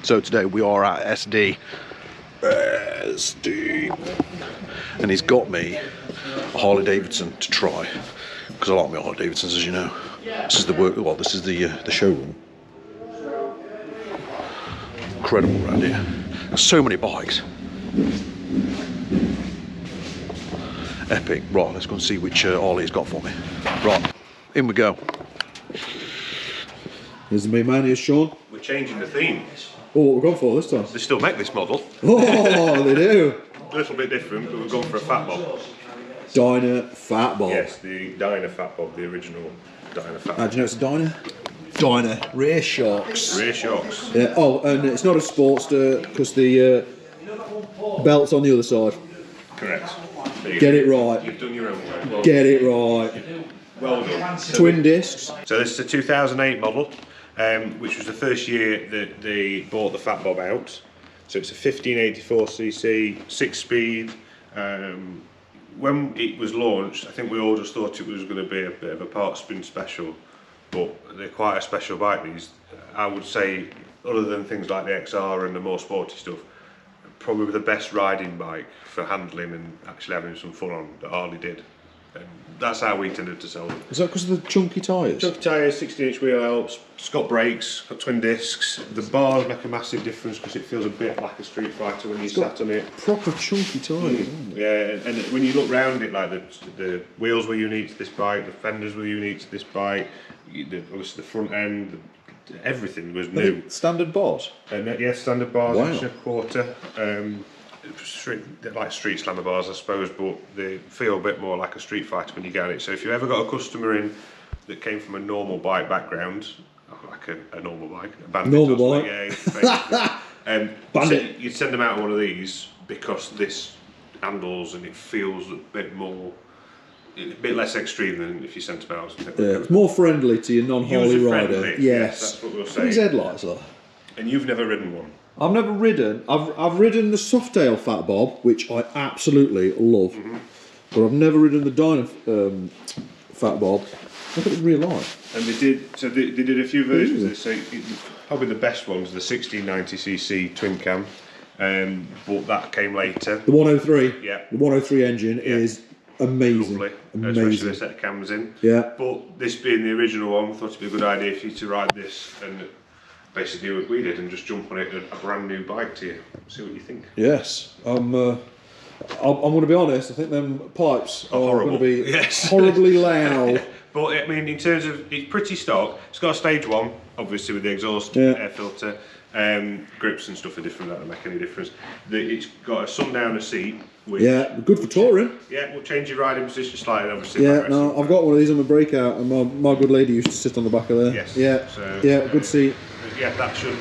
So today we are at SD, and he's got me a Harley Davidson to try, because I like my Harley Davidsons, as you know. This is the work. Well, this is the showroom. Incredible around here. There's so many bikes. Epic. Right, let's go and see which Harley he's got for me. Right, in we go. Here's the main man. Here's Sean. We're changing the theme. Oh, what we've gone for this time? They still make this model. Oh, they do. A little bit different, but we've gone for a FatBob. DYNA FATBOB. Yes, the DYNA FATBob, the original DYNA FATBob. How do you know it's a DYNA? DYNA rear shocks. Rear shocks. Yeah. Oh, and it's not a Sportster because the belt's on the other side. Correct. Get it right. You've done your own work. Well, Get it right. well done. Twin discs. So this is a 2008 model, which was the first year that they bought the FatBob out. So it's a 1584cc, 6-speed. When it was launched, I think we all just thought it was going to be a bit of a park sprint special, but they're quite a special bike. These, I would say, other than things like the XR and the more sporty stuff, probably the best riding bike for handling and actually having some fun on that Harley did. And that's how we tended to sell them. Is that because of the chunky tyres? Chunky tyres, 16-inch wheel helps, it's got brakes, got twin discs. The bars make a massive difference because it feels a bit like a Street Fighter when you sat on it. Proper chunky tyres, isn't it? Yeah, and when you look round it, like the wheels were unique to this bike, the fenders were unique to this bike, obviously the front end, everything was new. Standard bars? Yeah, standard bars, Wow. inch and a quarter. They're like street slammer bars, I suppose, but they feel a bit more like a Street Fighter when you get it. So if you ever got a customer in that came from a normal bike background, like a normal bike, a bandit, normal bike, yeah, bandit, you'd send them out on one of these because this handles and it feels a bit less extreme than if you sent them out. Yeah, it's more friendly to your non-Harley rider. Yes, that's what we'll say. These headlights are. And you've never ridden one? I've never ridden. I've ridden the Softail FatBob, which I absolutely love, but I've never ridden the DYNA FatBob. Look at it in real life. And they did a few versions of this. So probably the best one was the 1690cc twin cam, but that came later. The 103. Yeah. The 103 engine is amazing. Lovely. Amazing. Especially the set of cams in. Yeah. But this being the original one, we thought it'd be a good idea for you to ride this and basically do what we did and just jump on it, a brand new bike to you. See what you think. Yes. I'm going to be honest. I think them pipes are horrible. going to be horribly loud. But I mean, in terms of, it's pretty stock. It's got a stage 1, obviously with the exhaust, air filter, grips and stuff are different. That don't make any difference. It's got a sundowner seat. Which, good for touring. Yeah, we'll change your riding position slightly, obviously. Yeah, no, I've got one of these on my breakout, and my good lady used to sit on the back of there. Yes. Yeah. So, good seat. Yeah, that should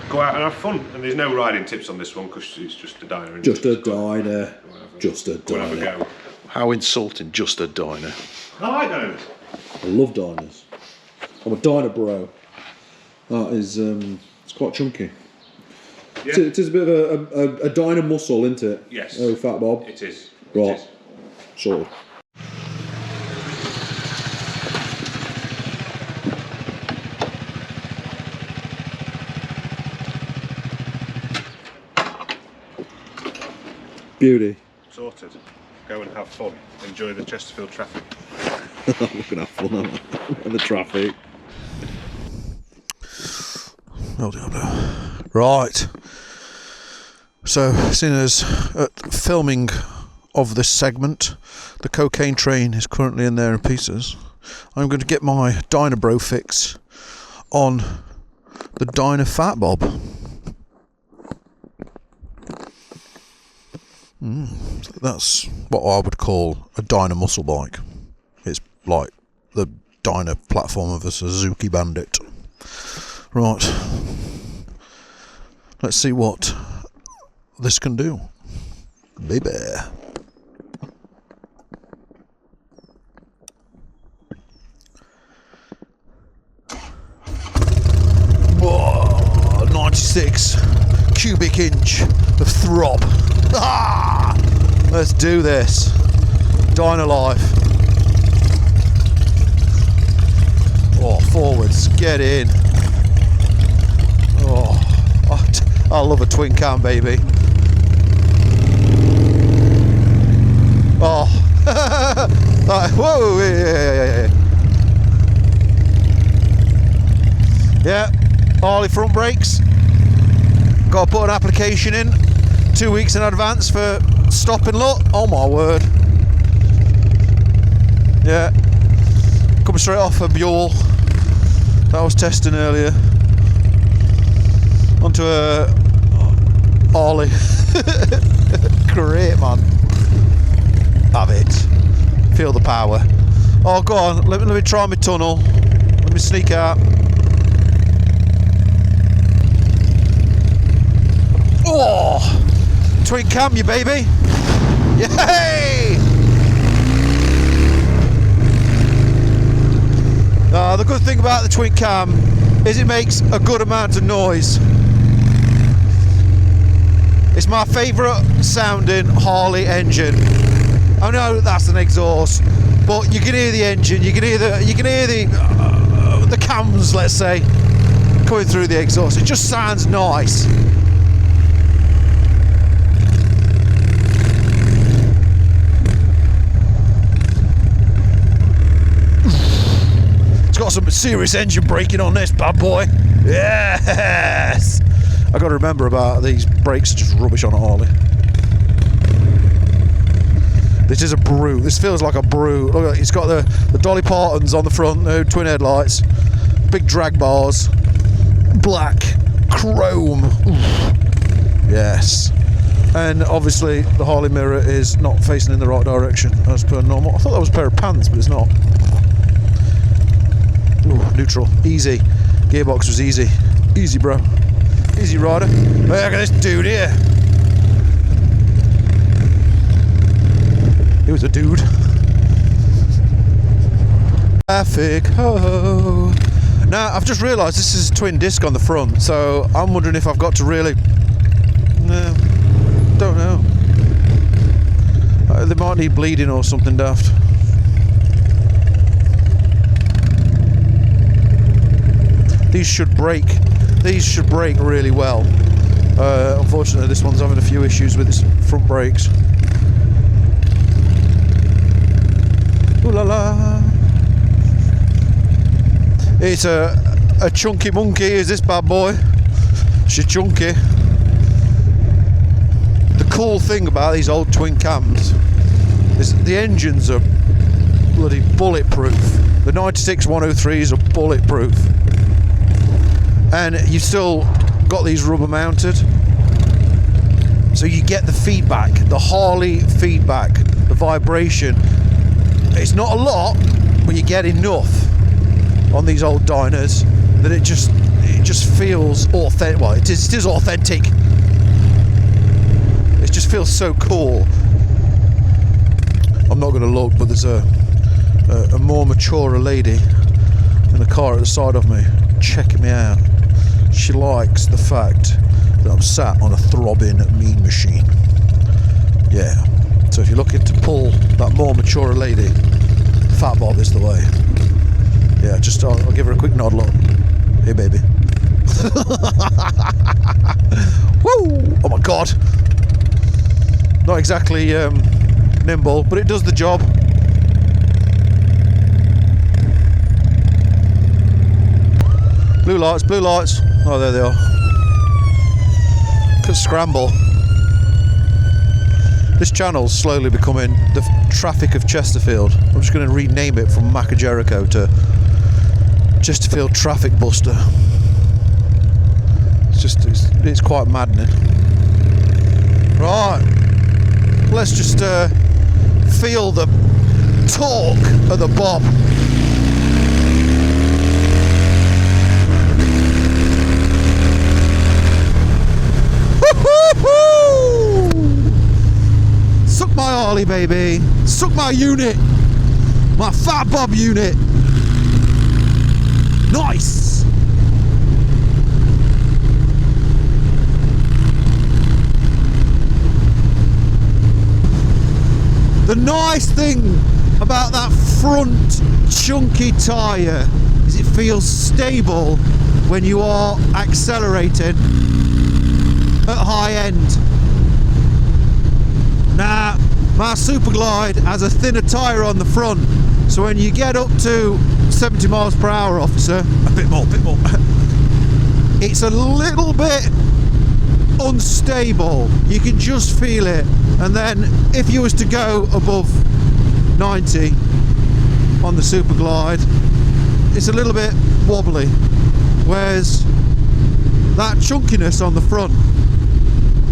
go out and have fun. And there's no riding tips on this one because it's just a DYNA. Just a DYNA. Just a We'll have a DYNA. go. How insulting! Just a DYNA. I like those. I love DYNAs. I'm a DYNA bro. That is, it's quite chunky. Yeah. It is a bit of a DYNA muscle, isn't it? Yes. Oh, FatBob. It is. Right. It is. Sort of. Beauty. Sorted. Go and have fun. Enjoy the Chesterfield traffic. I'm going to have fun on the traffic. Right. So, seeing as at filming of this segment, the cocaine train is currently in there in pieces, I'm going to get my DYNA bro fix on the DYNA FATBOB. That's what I would call a DYNA muscle bike. It's like the DYNA platform of a Suzuki Bandit. Right. Let's see what this can do. Baby. Whoa, 96 cubic inch of throb. Ah! Let's do this. DYNA life. Oh, forwards, get in. Oh. I love a twin cam, baby. Oh. Right, whoa, yeah. Harley front brakes. Got to put an application in 2 weeks in advance for stop and look. Oh my word. Yeah. Coming straight off a Buell that I was testing earlier. Onto a Harley. Great, man. Have it. Feel the power. Oh, go on. Let me try my tunnel. Let me sneak out. Oh! Twin cam you, baby. Yay! The good thing about the twin cam is it makes a good amount of noise. It's my favourite sounding Harley engine. I know that's an exhaust, but you can hear the engine. You can hear the cams, let's say, coming through the exhaust. It just sounds nice. It's got some serious engine braking on this bad boy. Yes. I got to remember about these brakes are just rubbish on a Harley. This is a brew. This feels like a brew. Look, it's got the Dolly Partons on the front, twin headlights, big drag bars, black chrome. Oof. Yes. And obviously the Harley mirror is not facing in the right direction as per normal. I thought that was a pair of pants, but it's not. Ooh, neutral, easy. Gearbox was easy. Easy, bro. Easy rider. Look at this dude here. He was a dude. Traffic, ho. Now, I've just realised this is twin disc on the front, so I'm wondering if I've got to really... No, don't know. They might need bleeding or something daft. These should brake really well. Unfortunately, this one's having a few issues with its front brakes. Ooh la la! It's a chunky monkey. Is this bad boy? She's chunky. The cool thing about these old twin cams is the engines are bloody bulletproof. The 96 103s are bulletproof. And you've still got these rubber mounted, so you get the feedback, the Harley feedback, the vibration. It's not a lot, but you get enough on these old Dynas that it just feels authentic. Well, it is authentic. It just feels so cool. I'm not going to look, but there's a more mature lady in the car at the side of me checking me out. She likes the fact that I'm sat on a throbbing mean machine. Yeah. So if you're looking to pull that more mature lady, FatBob is the way. Yeah, just I'll give her a quick nod, look. Hey, baby. Woo! Oh my God. Not exactly nimble, but it does the job. Blue lights, blue lights. Oh, there they are. Could scramble. This channel's slowly becoming the traffic of Chesterfield. I'm just going to rename it from Mac Jericho to Chesterfield Traffic Buster. It's quite maddening. Right, let's just feel the torque of the bob. Suck my Harley, baby. Suck my unit. My FatBob unit. Nice. The nice thing about that front chunky tyre is it feels stable when you are accelerating. high end. Now, my Super Glide has a thinner tyre on the front, so when you get up to 70 miles per hour, officer, a bit more, it's a little bit unstable. You can just feel it. And then if you was to go above 90 on the Super Glide, it's a little bit wobbly, whereas that chunkiness on the front,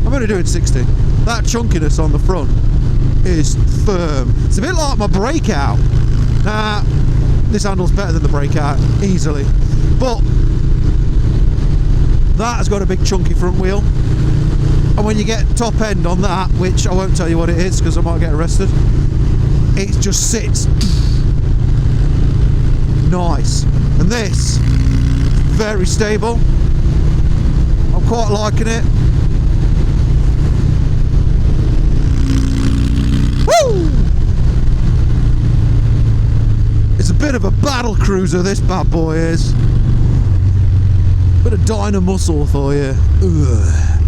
I'm only doing 60, that chunkiness on the front is firm. It's a bit like my Breakout. Now, this handles better than the Breakout easily, but that has got a big chunky front wheel, and when you get top end on that, which I won't tell you what it is because I might get arrested, it just sits nice. And this, very stable. I'm quite liking it. Woo! It's a bit of a battle cruiser, this bad boy is. Bit of Dyna muscle for you. Ugh.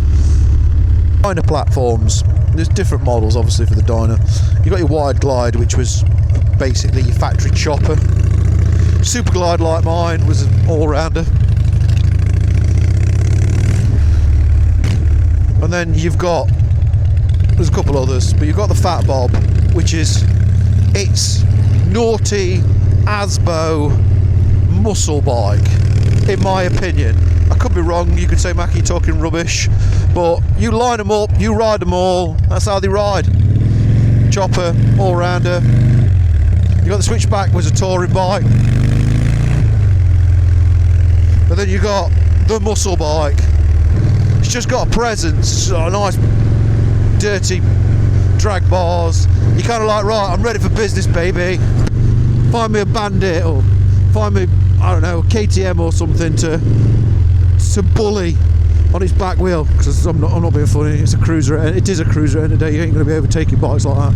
Dyna platforms. There's different models, obviously, for the Dyna. You've got your wide glide, which was basically your factory chopper. Super Glide, like mine, was an all-rounder. And then you've got, there's a couple others, but you've got the FatBob, which is, it's naughty AcePro muscle bike, in my opinion. I could be wrong, you could say, Mackie, you're talking rubbish, but you line them up, you ride them all, that's how they ride. Chopper, all-rounder. You got the Switchback, was a touring bike. But then you got the muscle bike. It's just got a presence, it's got a nice dirty drag bars. You're kind of like, right, I'm ready for business, baby. Find me a Bandit, or find me, I don't know, a KTM or something to bully on its back wheel. Because I'm not being funny. It's a cruiser. It is a cruiser. At the end of the day, you ain't going to be overtaking bikes like that.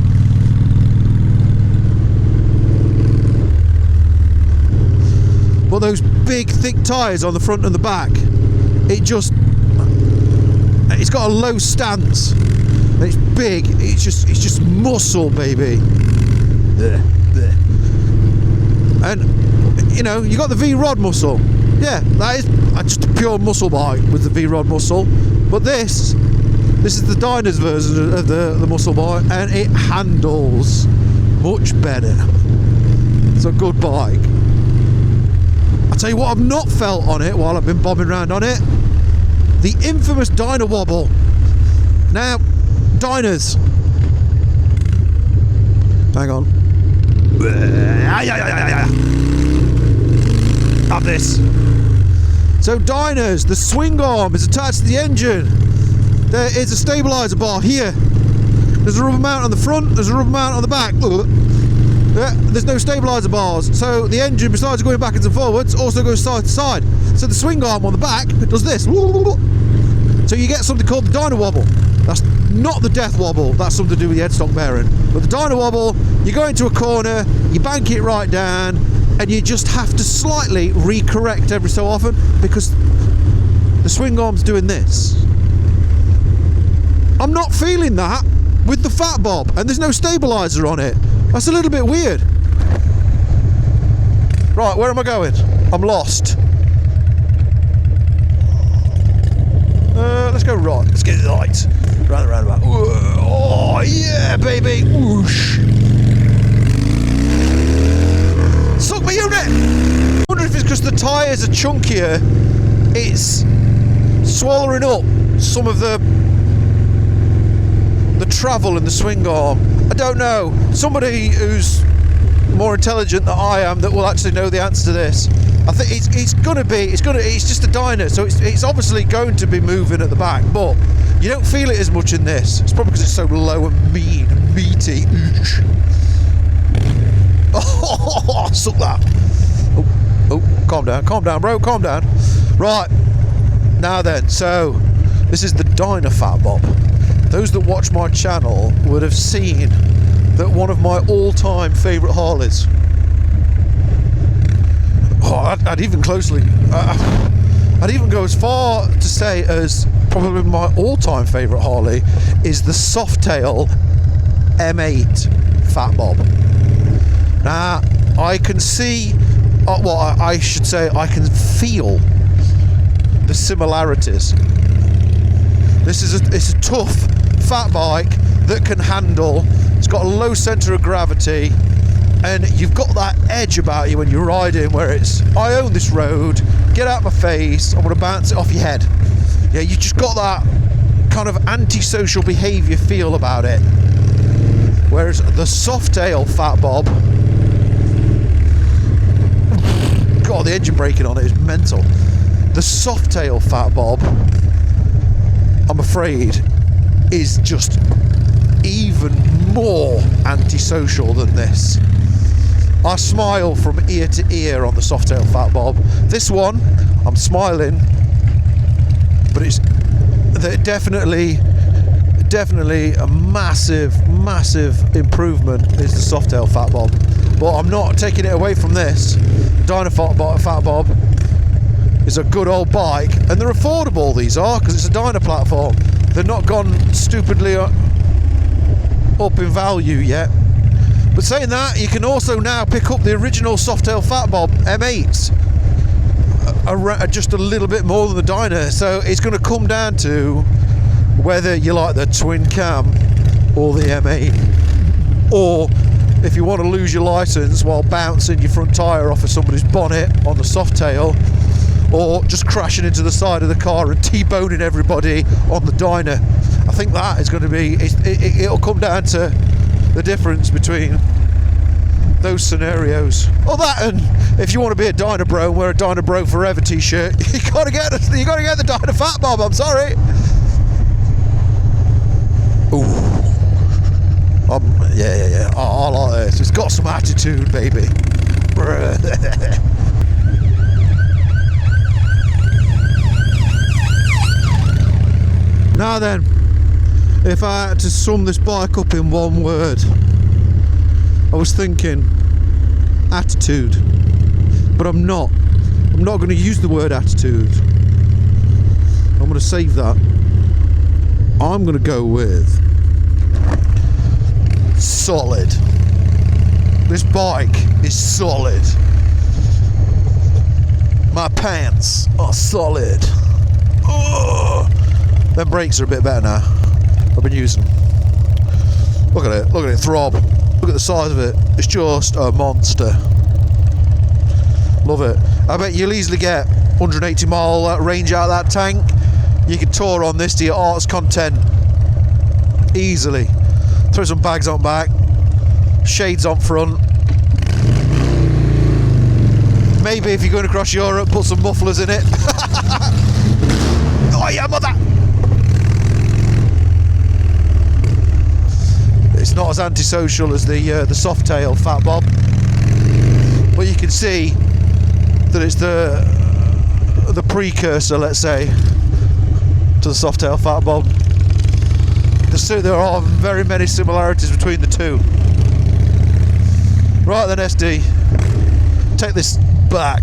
But those big, thick tyres on the front and the back, it's got a low stance. It's big. It's just muscle, baby. And you know, you got the V-Rod muscle. Yeah, that is just a pure muscle bike with the V-Rod muscle. But this is the Dyna's version of the muscle bike, and it handles much better. It's a good bike. I'll tell you what I've not felt on it while I've been bobbing around on it. The infamous Dyna wobble. Now, Dynas. Hang on. Have this. So Dynas, the swing arm is attached to the engine. There is a stabiliser bar here. There's a rubber mount on the front, there's a rubber mount on the back. There's no stabiliser bars, so the engine, besides going backwards and forwards, also goes side to side. So the swing arm on the back does this. So you get something called the Dyna wobble. That's not the death wobble, that's something to do with the headstock bearing. But the Dyna wobble, you go into a corner, you bank it right down, and you just have to slightly recorrect every so often because the swing arm's doing this. I'm not feeling that with the FatBob, and there's no stabiliser on it. That's a little bit weird. Right, where am I going? I'm lost. Let's go right. Let's get it right. Round the roundabout. Oh yeah, baby. Whoosh. Suck my unit. I wonder if it's because the tyres are chunkier. It's swallowing up some of the travel in the swing arm. I don't know. Somebody who's more intelligent than I am that will actually know the answer to this. I think it's just a Dyna, so it's obviously going to be moving at the back, but you don't feel it as much in this. It's probably because it's so low and mean and meaty. Oh, suck that. Oh, calm down, bro, calm down. Right, now then, so this is the Dyna FatBob. Those that watch my channel would have seen that one of my all-time favourite Harleys. Oh, I'd even go as far to say as probably my all-time favourite Harley is the Softail M8 FatBob. Now, I can see, I should say I can feel the similarities. It's a tough, fat bike that can handle, it's got a low centre of gravity, and you've got that edge about you when you're riding where it's, I own this road, get out my face, I'm going to bounce it off your head. Yeah, you just got that kind of antisocial behaviour feel about it. Whereas the Softail FatBob, God, the engine braking on it is mental. The Softail FatBob, I'm afraid, is just even more antisocial than this. I smile from ear to ear on the Softail FatBob. This one, I'm smiling, but it's definitely a massive improvement is the Softail FatBob. But I'm not taking it away from this. DYNA FatBob is a good old bike, and they're affordable, these are, because it's a DYNA platform. They're not gone stupidly up in value yet. But saying that, you can also now pick up the original Softail FatBob M8s just a little bit more than the DYNA. So it's going to come down to whether you like the twin cam or the M8, or if you want to lose your license while bouncing your front tyre off of somebody's bonnet on the Softail, or just crashing into the side of the car and T-boning everybody on the DYNA. I think that is going to be, it'll come down to the difference between those scenarios. Or that, and if you want to be a DYNA bro and wear a DYNA bro forever t-shirt, you gotta get the DYNA FatBob, I'm sorry. Ooh. Yeah. I like this. It's got some attitude, baby. Now then, if I had to sum this bike up in one word, I was thinking attitude, but I'm not going to use the word attitude. I'm going to save that. I'm going to go with solid. This bike is solid. My pants are solid. Ugh. Them brakes are a bit better now. I've been using them. Look at it throb. Look at the size of it. It's just a monster. Love it. I bet you'll easily get 180 mile range out of that tank. You can tour on this to your art's content easily. Throw some bags on back, shades on front. Maybe if you're going across Europe, put some mufflers in it. Oh yeah, mother! It's not as antisocial as the Softail FatBob, but you can see that it's the precursor, let's say, to the Softail FatBob. There are very many similarities between the two. Right then, SD, take this back.